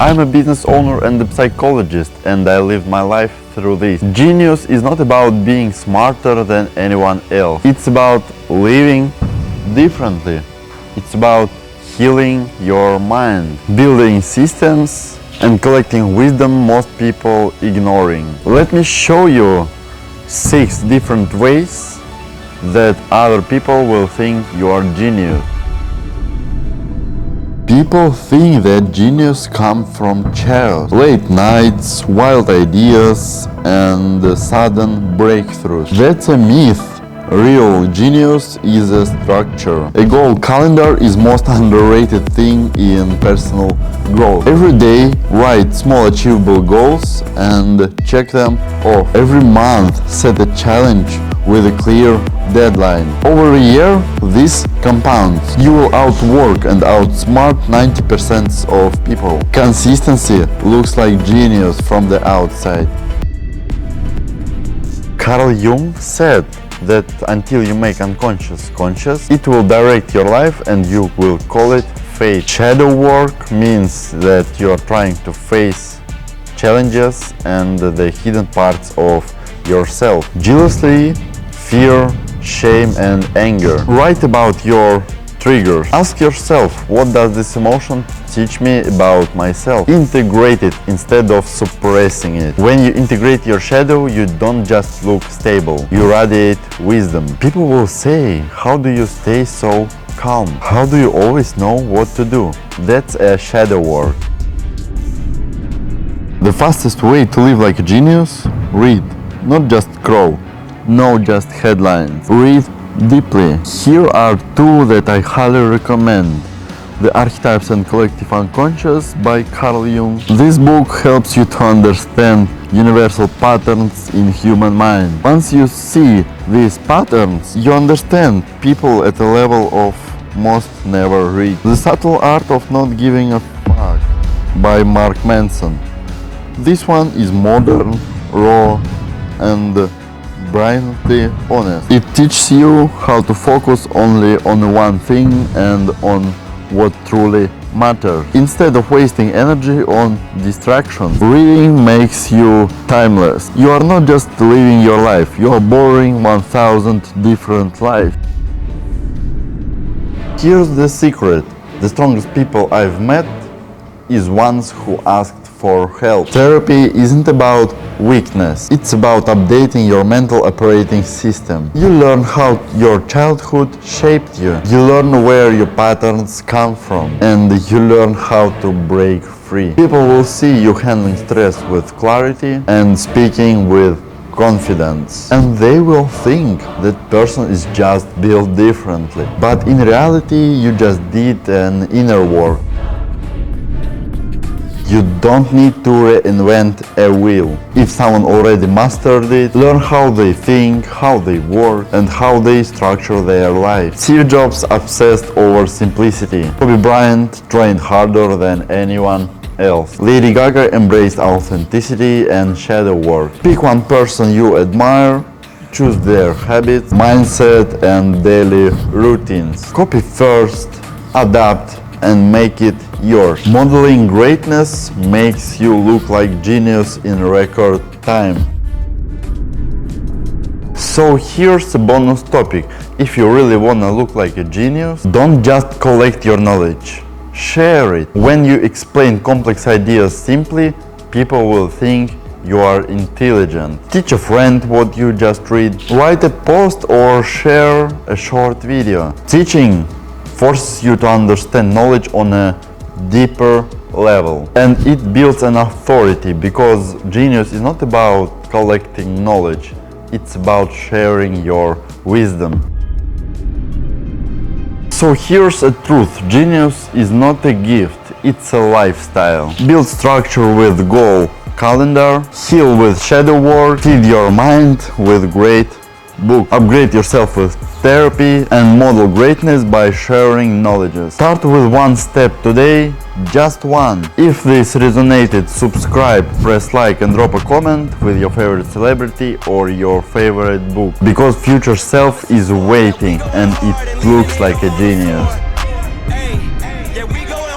I'm a business owner and a psychologist, and I live my life through this. Genius is not about being smarter than anyone else. It's about living differently. It's about healing your mind, building systems, and collecting wisdom most people ignoring. Let me show you 6 different ways that other people will think you are genius. People think that genius comes from chaos, late nights, wild ideas, and sudden breakthroughs. That's a myth. Real genius is a structure. A goal calendar is most underrated thing in personal growth. Every day, write small achievable goals and check them off. Every month, set a challenge with a clear deadline. Over a year, this compounds. You will outwork and outsmart 90% of people. Consistency looks like genius from the outside. Carl Jung said that until you make unconscious conscious, it will direct your life and you will call it fate. Shadow work means that you are trying to face challenges and the hidden parts of yourself. Jealousy, fear, shame and anger. Write about your triggers. Ask yourself, what does this emotion teach me about myself? Integrate it instead of suppressing it. When you integrate your shadow, you don't just look stable, you radiate wisdom. People will say, how do you stay so calm? How do you always know what to do? That's a shadow work. The fastest way to live like a genius? Read, not just scroll. No just headlines. Read deeply. Here are 2 that I highly recommend. The Archetypes and Collective Unconscious by Carl Jung. This book helps you to understand universal patterns in human mind. Once you see these patterns, you understand people at a level of most never reach. The Subtle Art of Not Giving a Fuck by Mark Manson. This one is modern, raw, and brilliantly honest. It teaches you how to focus only on one thing and on what truly matters, instead of wasting energy on distractions. Reading makes you timeless. You are not just living your life, you are borrowing 1,000 different lives. Here's the secret. The strongest people I've met is ones who asked for help. Therapy isn't about weakness, it's about updating your mental operating system. You learn how your childhood shaped you. You learn where your patterns come from, and you learn how to break free. People will see you handling stress with clarity and speaking with confidence, and they will think that person is just built differently. But in reality, you just did an inner work. You don't need to reinvent a wheel. If someone already mastered it, learn how they think, how they work, and how they structure their life. Steve Jobs obsessed over simplicity. Kobe Bryant trained harder than anyone else. Lady Gaga embraced authenticity and shadow work. Pick one person you admire, choose their habits, mindset, and daily routines. Copy first, adapt, and make it yours. Modeling greatness makes you look like genius in record time. So here's a bonus topic. If you really wanna look like a genius, don't just collect your knowledge. Share it. When you explain complex ideas simply, people will think you are intelligent. Teach a friend what you just read. Write a post or share a short video. Teaching forces you to understand knowledge on a deeper level, and it builds an authority, because genius is not about collecting knowledge, it's about sharing your wisdom. So here's a truth: genius is not a gift, it's a lifestyle. Build structure with goal calendar, heal with shadow work, feed your mind with great book. Upgrade yourself with therapy and model greatness by sharing knowledge. Start with one step today, just one. If this resonated, subscribe, press like and drop a comment with your favorite celebrity or your favorite book, because future self is waiting and it looks like a genius.